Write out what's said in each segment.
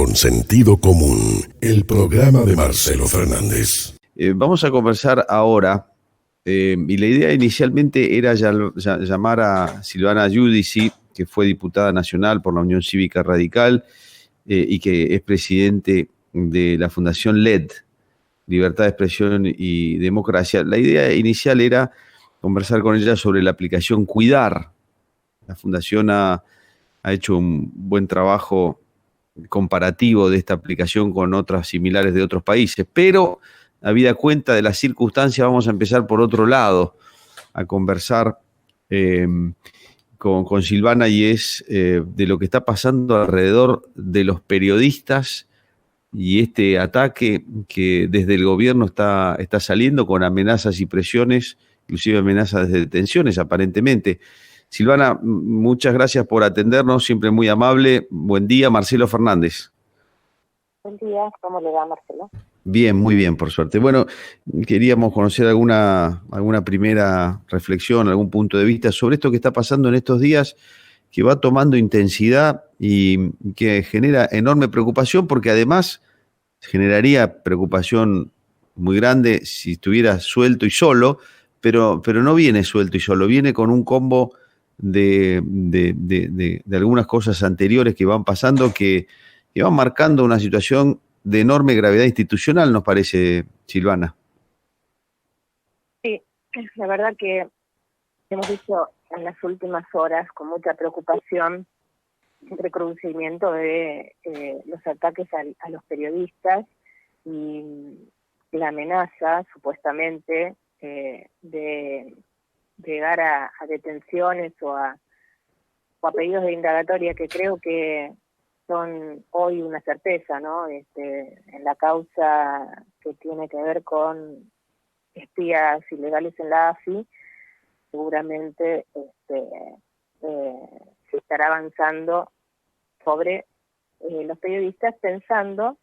con sentido común, el programa de Marcelo Fernández. Vamos a conversar ahora, y la idea inicialmente era llamar a Silvana Giudici, que fue diputada nacional por la Unión Cívica Radical y que es presidente de la Fundación LED, Libertad de Expresión y Democracia. La idea inicial era conversar con ella sobre la aplicación Cuidar. La Fundación ha hecho un buen trabajo comparativo de esta aplicación con otras similares de otros países, pero habida cuenta de las circunstancias vamos a empezar por otro lado, a conversar con Silvana, y es de lo que está pasando alrededor de los periodistas y este ataque que desde el gobierno está saliendo con amenazas y presiones, inclusive amenazas de detenciones aparentemente. Silvana, muchas gracias por atendernos, siempre muy amable. Buen día, Marcelo Fernández. Buen día, ¿cómo le va, Marcelo? Bien, muy bien, por suerte. Bueno, queríamos conocer alguna primera reflexión, algún punto de vista sobre esto que está pasando en estos días, que va tomando intensidad y que genera enorme preocupación, porque además generaría preocupación muy grande si estuviera suelto y solo, pero no viene suelto y solo, viene con un combo de algunas cosas anteriores que van pasando, que van marcando una situación de enorme gravedad institucional, nos parece, Silvana. Sí, la verdad que hemos visto en las últimas horas con mucha preocupación el recrudecimiento de los ataques a los periodistas y la amenaza, supuestamente, de llegar a detenciones o a pedidos de indagatoria que creo que son hoy una certeza, ¿no? En la causa que tiene que ver con espías ilegales en la AFI, seguramente se estará avanzando sobre los periodistas, pensando,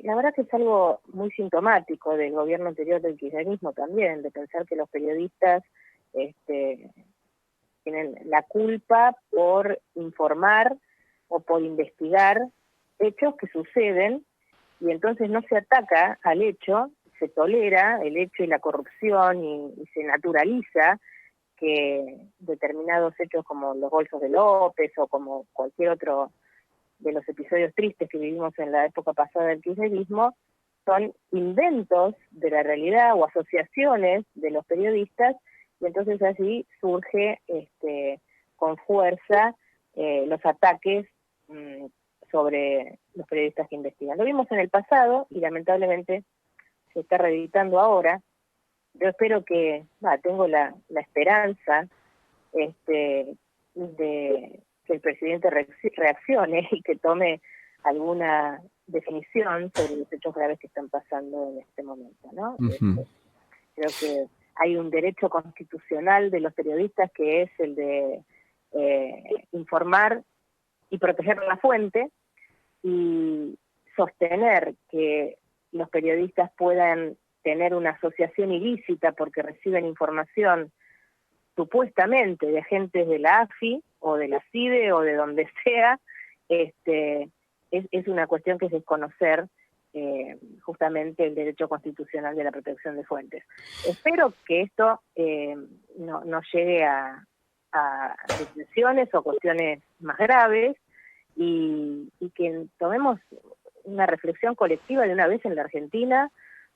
la verdad que es algo muy sintomático del gobierno anterior del kirchnerismo también, de pensar que los periodistas tienen la culpa por informar o por investigar hechos que suceden, y entonces no se ataca al hecho, se tolera el hecho y la corrupción y se naturaliza que determinados hechos como los bolsos de López o como cualquier otro de los episodios tristes que vivimos en la época pasada del kirchnerismo son inventos de la realidad o asociaciones de los periodistas, y entonces allí surge con fuerza los ataques sobre los periodistas que investigan. Lo vimos en el pasado y lamentablemente se está reeditando ahora. Yo espero que, tengo la esperanza de que el presidente reaccione y que tome alguna definición sobre los hechos graves que están pasando en este momento, ¿no? Uh-huh. Creo que hay un derecho constitucional de los periodistas que es el de informar y proteger la fuente, y sostener que los periodistas puedan tener una asociación ilícita porque reciben información supuestamente de agentes de la AFI o de la CIDE o de donde sea, es una cuestión que es desconocer justamente el derecho constitucional de la protección de fuentes. Espero que esto no llegue a detenciones o cuestiones más graves, y que tomemos una reflexión colectiva de una vez en la Argentina,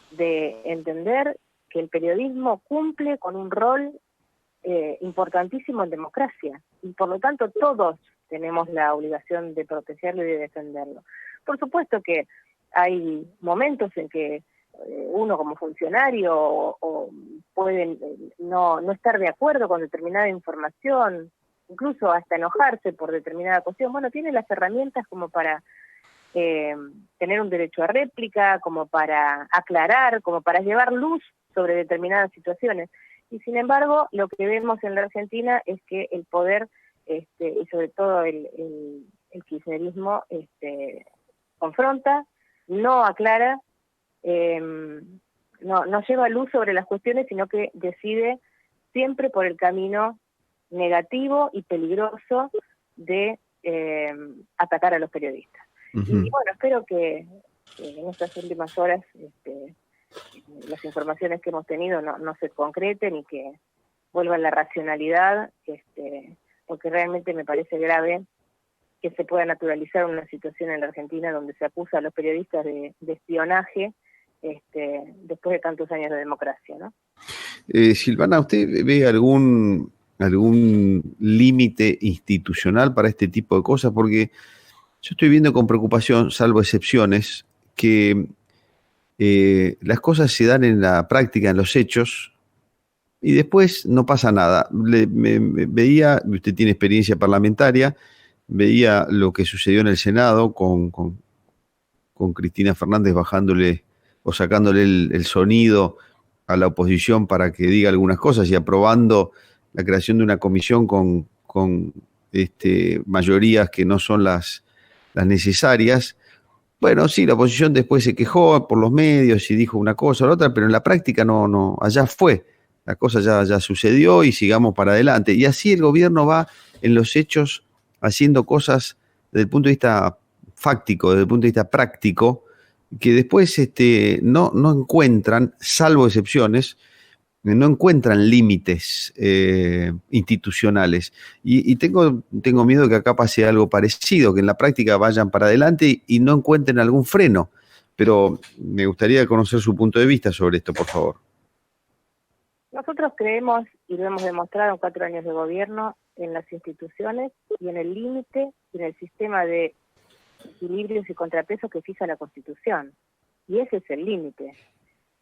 de entender que el periodismo cumple con un rol importantísimo en democracia, y por lo tanto todos tenemos la obligación de protegerlo y de defenderlo. Por supuesto que hay momentos en que uno como funcionario o puede no estar de acuerdo con determinada información, incluso hasta enojarse por determinada cuestión. Bueno, tiene las herramientas como para tener un derecho a réplica, como para aclarar, como para llevar luz sobre determinadas situaciones. Y sin embargo, lo que vemos en la Argentina es que el poder, y sobre todo el kirchnerismo, confronta, no aclara, no lleva luz sobre las cuestiones, sino que decide siempre por el camino negativo y peligroso de atacar a los periodistas. Ujú. Y bueno, espero que en estas últimas horas las informaciones que hemos tenido no se concreten y que vuelva a la racionalidad, porque realmente me parece grave que se pueda naturalizar una situación en la Argentina donde se acusa a los periodistas de espionaje después de tantos años de democracia, ¿no? Silvana, ¿usted ve algún límite institucional para este tipo de cosas? Porque yo estoy viendo con preocupación, salvo excepciones, que las cosas se dan en la práctica, en los hechos, y después no pasa nada. Veía, usted tiene experiencia parlamentaria, veía lo que sucedió en el Senado con Cristina Fernández bajándole o sacándole el sonido a la oposición para que diga algunas cosas y aprobando la creación de una comisión con mayorías que no son las necesarias. Bueno, sí, la oposición después se quejó por los medios y dijo una cosa o la otra, pero en la práctica no, allá fue. La cosa ya sucedió y sigamos para adelante. Y así el gobierno va en los hechos haciendo cosas desde el punto de vista fáctico, desde el punto de vista práctico, que después no encuentran, salvo excepciones, no encuentran límites institucionales. Y tengo miedo de que acá pase algo parecido, que en la práctica vayan para adelante y no encuentren algún freno. Pero me gustaría conocer su punto de vista sobre esto, por favor. Nosotros creemos, y lo hemos demostrado en 4 años de gobierno, en las instituciones y en el límite y en el sistema de equilibrios y contrapesos que fija la Constitución. Y ese es el límite.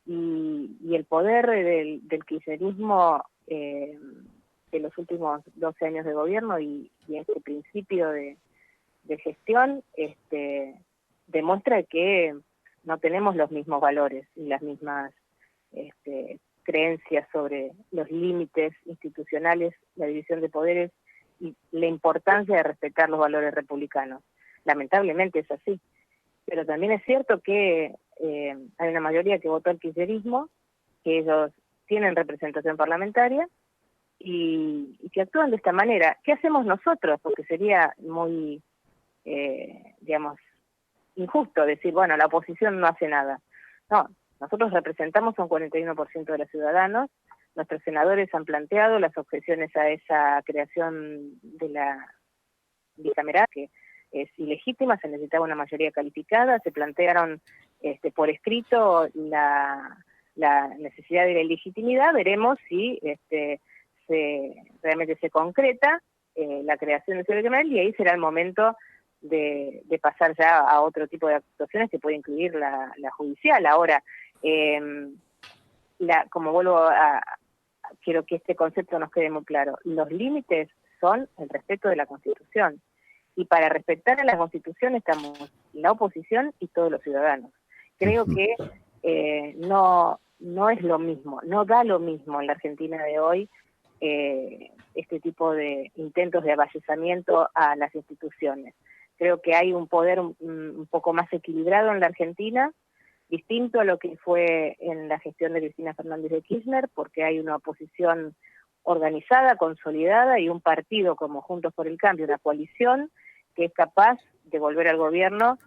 Y el poder del kirchnerismo de los últimos 12 años de gobierno y este principio de gestión demuestra que no tenemos los mismos valores y las mismas creencias sobre los límites institucionales, la división de poderes y la importancia de respetar los valores republicanos. Lamentablemente es así. Pero también es cierto que hay una mayoría que votó el kirchnerismo, que ellos tienen representación parlamentaria y que actúan de esta manera. ¿Qué hacemos nosotros? Porque sería muy, injusto decir, bueno, la oposición no hace nada. No, nosotros representamos a un 41% de los ciudadanos. Nuestros senadores han planteado las objeciones a esa creación de la bicameral, que es ilegítima, se necesitaba una mayoría calificada, se plantearon por escrito la necesidad de la ilegitimidad. Veremos si realmente se concreta la creación de esa bicameral, y ahí será el momento de pasar ya a otro tipo de actuaciones que puede incluir la judicial. Ahora, como quiero que este concepto nos quede muy claro, los límites son el respeto de la Constitución. Y para respetar a la Constitución estamos la oposición y todos los ciudadanos. Creo que no es lo mismo, no da lo mismo en la Argentina de hoy este tipo de intentos de avallezamiento a las instituciones. Creo que hay un poder un poco más equilibrado en la Argentina, distinto a lo que fue en la gestión de Cristina Fernández de Kirchner, porque hay una oposición organizada, consolidada, y un partido como Juntos por el Cambio, una coalición que es capaz de volver al gobierno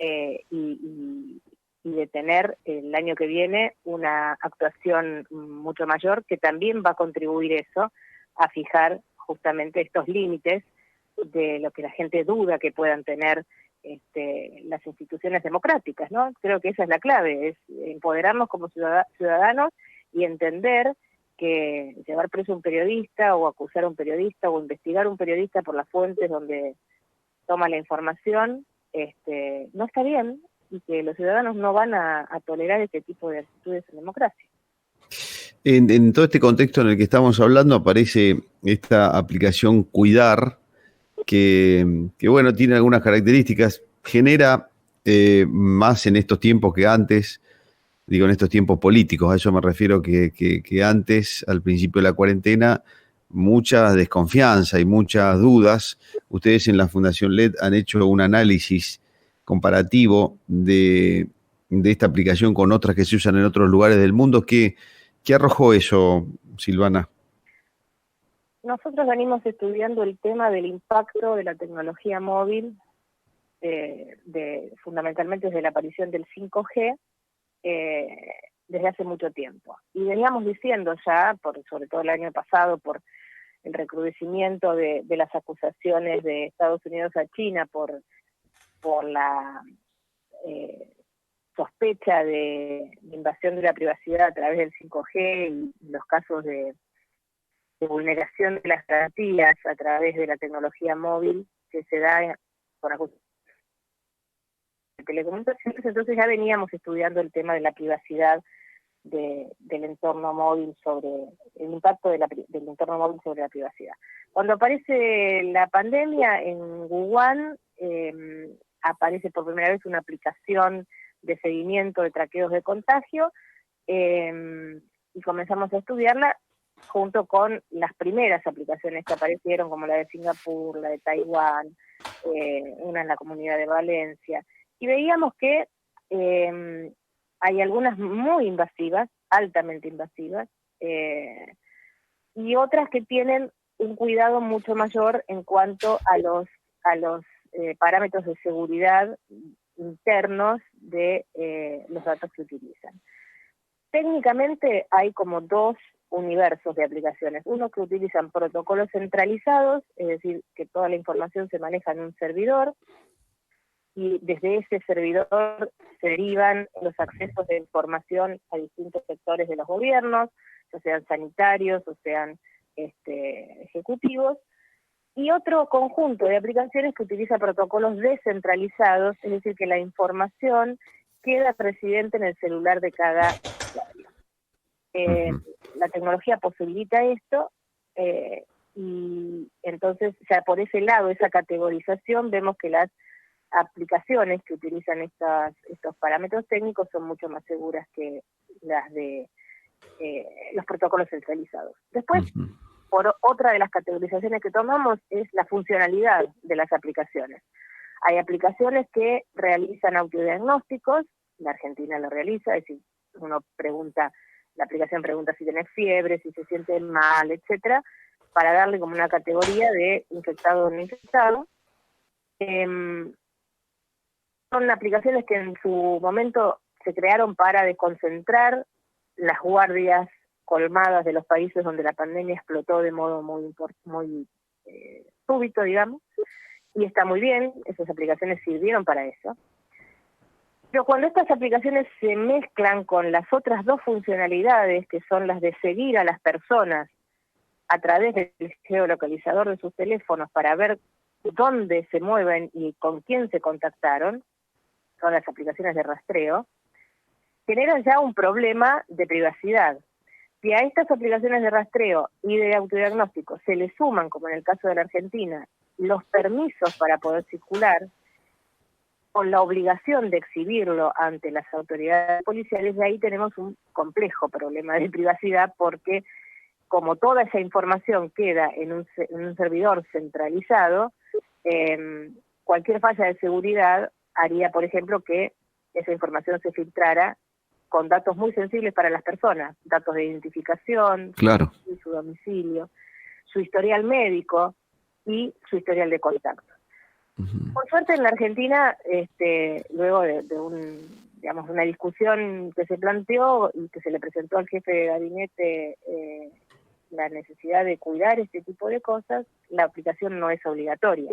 y de tener el año que viene una actuación mucho mayor, que también va a contribuir eso a fijar justamente estos límites de lo que la gente duda que puedan tener las instituciones democráticas, ¿no? Creo que esa es la clave, es empoderarnos como ciudadanos y entender que llevar preso a un periodista o acusar a un periodista o investigar a un periodista por las fuentes donde toma la información no está bien, y que los ciudadanos no van a tolerar este tipo de actitudes en democracia. En todo este contexto en el que estamos hablando aparece esta aplicación Cuidar, que bueno, tiene algunas características, genera más en estos tiempos que antes, digo en estos tiempos políticos, a eso me refiero que antes, al principio de la cuarentena, mucha desconfianza y muchas dudas. Ustedes en la Fundación LED han hecho un análisis comparativo de esta aplicación con otras que se usan en otros lugares del mundo. ¿Qué arrojó eso, Silvana? Nosotros venimos estudiando el tema del impacto de la tecnología móvil fundamentalmente desde la aparición del 5G, desde hace mucho tiempo. Y veníamos diciendo ya, sobre todo el año pasado, por el recrudecimiento de las acusaciones de Estados Unidos a China por la sospecha de invasión de la privacidad a través del 5G y los casos de vulneración de las garantías a través de la tecnología móvil que se da por acusaciones de telecomunicaciones. Entonces ya veníamos estudiando el tema de la privacidad del entorno móvil sobre el impacto del entorno móvil sobre la privacidad. Cuando aparece la pandemia en Wuhan, aparece por primera vez una aplicación de seguimiento de traqueos de contagio, y comenzamos a estudiarla junto con las primeras aplicaciones que aparecieron, como la de Singapur, la de Taiwán, una en la Comunidad de Valencia, y veíamos que hay algunas muy invasivas, altamente invasivas, y otras que tienen un cuidado mucho mayor en cuanto a los parámetros de seguridad internos de los datos que utilizan. Técnicamente hay como dos universos de aplicaciones. Uno que utilizan protocolos centralizados, es decir, que toda la información se maneja en un servidor, y desde ese servidor se derivan los accesos de información a distintos sectores de los gobiernos, ya sean sanitarios o sean ejecutivos, y otro conjunto de aplicaciones que utiliza protocolos descentralizados, es decir, que la información queda residente en el celular de cada usuario. La tecnología posibilita esto, y entonces ya por ese lado, esa categorización, vemos que las aplicaciones que utilizan estos parámetros técnicos son mucho más seguras que las de los protocolos centralizados. Después, por otra de las categorizaciones que tomamos es la funcionalidad de las aplicaciones. Hay aplicaciones que realizan autodiagnósticos, la Argentina lo realiza, es decir, uno pregunta, la aplicación pregunta si tiene fiebre, si se siente mal, etcétera, para darle como una categoría de infectado o no infectado. Son aplicaciones que en su momento se crearon para desconcentrar las guardias colmadas de los países donde la pandemia explotó de modo muy súbito, digamos, y está muy bien, esas aplicaciones sirvieron para eso. Pero cuando estas aplicaciones se mezclan con las otras dos funcionalidades, que son las de seguir a las personas a través del geolocalizador de sus teléfonos para ver dónde se mueven y con quién se contactaron, son las aplicaciones de rastreo, generan ya un problema de privacidad. Si a estas aplicaciones de rastreo y de autodiagnóstico se le suman, como en el caso de la Argentina, los permisos para poder circular, con la obligación de exhibirlo ante las autoridades policiales, de ahí tenemos un complejo problema de privacidad, porque como toda esa información queda en un servidor centralizado, cualquier falla de seguridad haría, por ejemplo, que esa información se filtrara con datos muy sensibles para las personas, datos de identificación, claro, su domicilio, su historial médico y su historial de contacto. Por suerte en la Argentina, luego de una discusión que se planteó y que se le presentó al jefe de gabinete la necesidad de cuidar este tipo de cosas, la aplicación no es obligatoria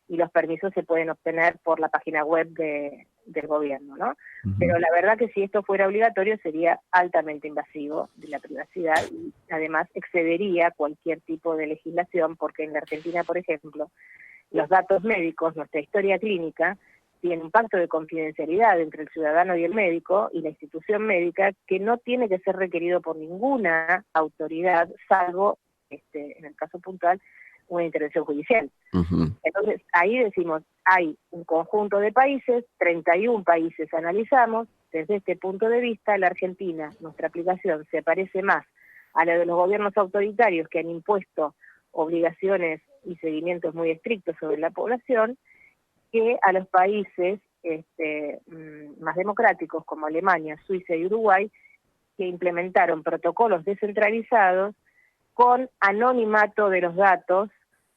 y los permisos se pueden obtener por la página web del gobierno, ¿no? Pero la verdad que si esto fuera obligatorio sería altamente invasivo de la privacidad y además excedería cualquier tipo de legislación, porque en la Argentina, por ejemplo, los datos médicos, nuestra historia clínica, tiene un pacto de confidencialidad entre el ciudadano y el médico y la institución médica que no tiene que ser requerido por ninguna autoridad, salvo, en el caso puntual, una intervención judicial. Entonces, ahí decimos, hay un conjunto de países, 31 países analizamos, desde este punto de vista, la Argentina, nuestra aplicación, se parece más a la de los gobiernos autoritarios que han impuesto obligaciones y seguimientos muy estrictos sobre la población, que a los países más democráticos como Alemania, Suiza y Uruguay, que implementaron protocolos descentralizados con anonimato de los datos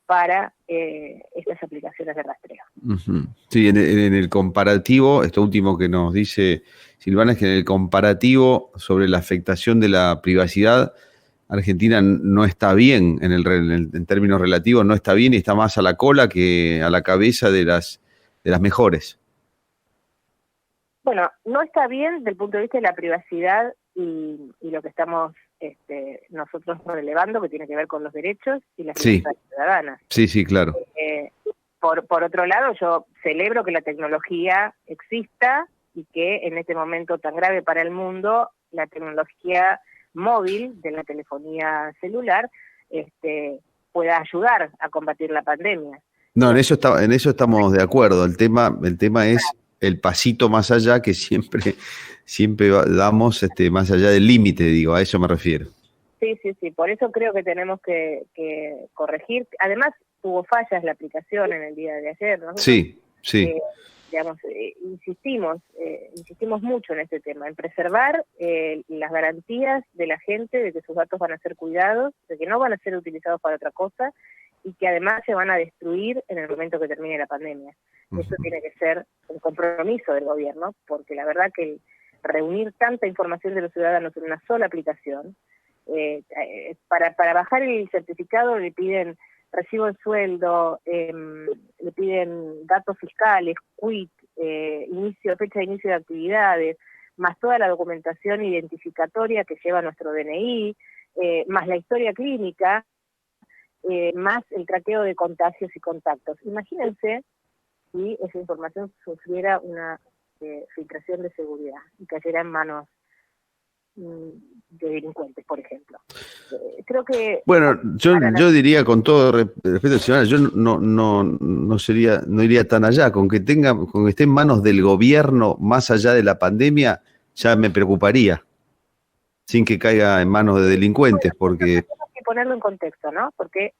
para estas aplicaciones de rastreo. Uh-huh. Sí, en el comparativo, esto último que nos dice Silvana, es que en el comparativo sobre la afectación de la privacidad, Argentina no está bien en términos relativos, no está bien y está más a la cola que a la cabeza de las mejores. Bueno, no está bien desde el punto de vista de la privacidad y lo que estamos nosotros relevando, que tiene que ver con los derechos y las libertades ciudadanas. Sí, claro. Por otro lado, yo celebro que la tecnología exista y que en este momento tan grave para el mundo, la tecnología móvil de la telefonía celular pueda ayudar a combatir la pandemia. No, en eso estamos de acuerdo. El tema es el pasito más allá que siempre damos más allá del límite, digo, a eso me refiero. Sí, por eso creo que tenemos que corregir. Además, tuvo fallas la aplicación en el día de ayer, ¿no? Sí. Insistimos mucho en este tema, en preservar las garantías de la gente de que sus datos van a ser cuidados, de que no van a ser utilizados para otra cosa y que además se van a destruir en el momento que termine la pandemia. Eso tiene que ser un compromiso del gobierno, porque la verdad que reunir tanta información de los ciudadanos en una sola aplicación, para bajar el certificado le piden recibo de sueldo, le piden datos fiscales, quit, fecha de inicio de actividades, más toda la documentación identificatoria que lleva nuestro DNI, más la historia clínica, más el traqueo de contagios y contactos. Imagínense si esa información sufriera una filtración de seguridad y cayera en manos de delincuentes, por ejemplo. Creo que... Bueno, yo diría con todo respeto, señora, yo no iría tan allá, con que esté en manos del gobierno más allá de la pandemia, ya me preocuparía, sin que caiga en manos de delincuentes, porque... Tenemos que ponerlo en contexto, ¿no? Porque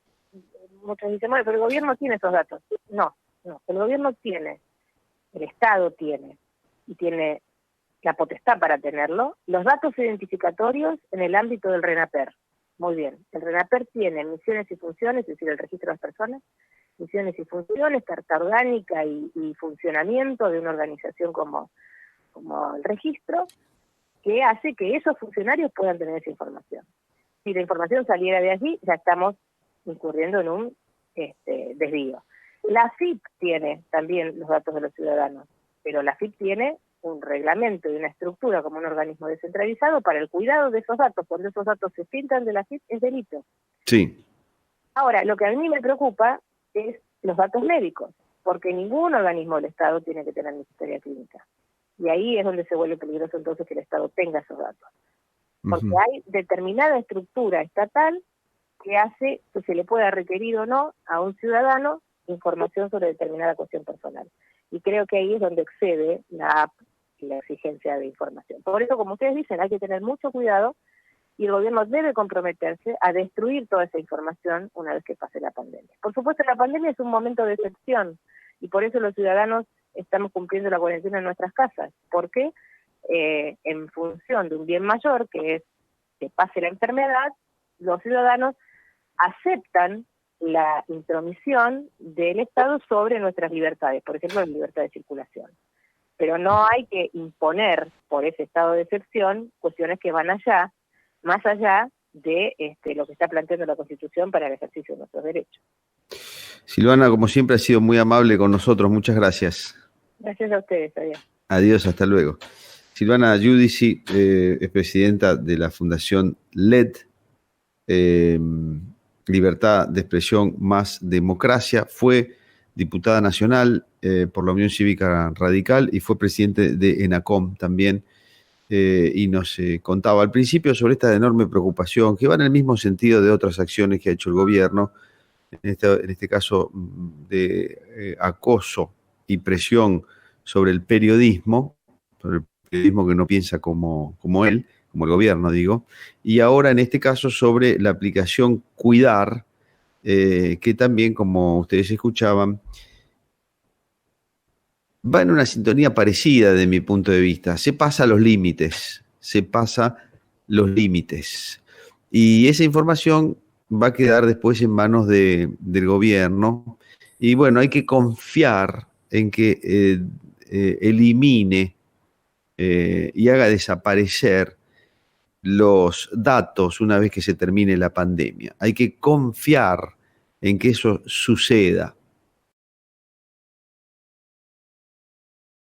muchos dicen, bueno, pero el gobierno tiene esos datos. No, el gobierno tiene, el Estado tiene, y tiene la potestad para tenerlo, los datos identificatorios en el ámbito del RENAPER. Muy bien, el RENAPER tiene misiones y funciones, es decir, el registro de las personas, misiones y funciones, carta orgánica y funcionamiento de una organización como el registro, que hace que esos funcionarios puedan tener esa información. Si la información saliera de allí, ya estamos incurriendo en un desvío. La AFIP tiene también los datos de los ciudadanos, pero la AFIP tiene un reglamento y una estructura como un organismo descentralizado para el cuidado de esos datos. Cuando esos datos se filtran de la AFIP es delito. Sí. Ahora, lo que a mí me preocupa es los datos médicos, porque ningún organismo del Estado tiene que tener mi historia clínica. Y ahí es donde se vuelve peligroso entonces que el Estado tenga esos datos. Porque hay determinada estructura estatal que hace que se le pueda requerir o no a un ciudadano información sobre determinada cuestión personal. Y creo que ahí es donde excede la app y la exigencia de información. Por eso, como ustedes dicen, hay que tener mucho cuidado y el gobierno debe comprometerse a destruir toda esa información una vez que pase la pandemia. Por supuesto, la pandemia es un momento de excepción y por eso los ciudadanos estamos cumpliendo la cuarentena en nuestras casas. ¿Por qué? En función de un bien mayor, que es que pase la enfermedad, los ciudadanos aceptan la intromisión del Estado sobre nuestras libertades, por ejemplo, la libertad de circulación. Pero no hay que imponer por ese estado de excepción cuestiones que van más allá de lo que está planteando la Constitución para el ejercicio de nuestros derechos. Silvana, como siempre, ha sido muy amable con nosotros. Muchas gracias. Gracias a ustedes. Adiós. Adiós, hasta luego. Silvana Giudici es presidenta de la Fundación LED, Libertad de Expresión más Democracia. Fue diputada nacional por la Unión Cívica Radical y fue presidente de ENACOM también. Y nos contaba al principio sobre esta enorme preocupación que va en el mismo sentido de otras acciones que ha hecho el gobierno, en este caso de acoso y presión sobre el periodismo que no piensa como él, como el gobierno, digo, y ahora en este caso sobre la aplicación Cuidar, que también, como ustedes escuchaban, va en una sintonía parecida de mi punto de vista. Se pasa los límites. Y esa información va a quedar después en manos del gobierno. Y bueno, hay que confiar en que elimine y haga desaparecer los datos una vez que se termine la pandemia. Hay que confiar en que eso suceda.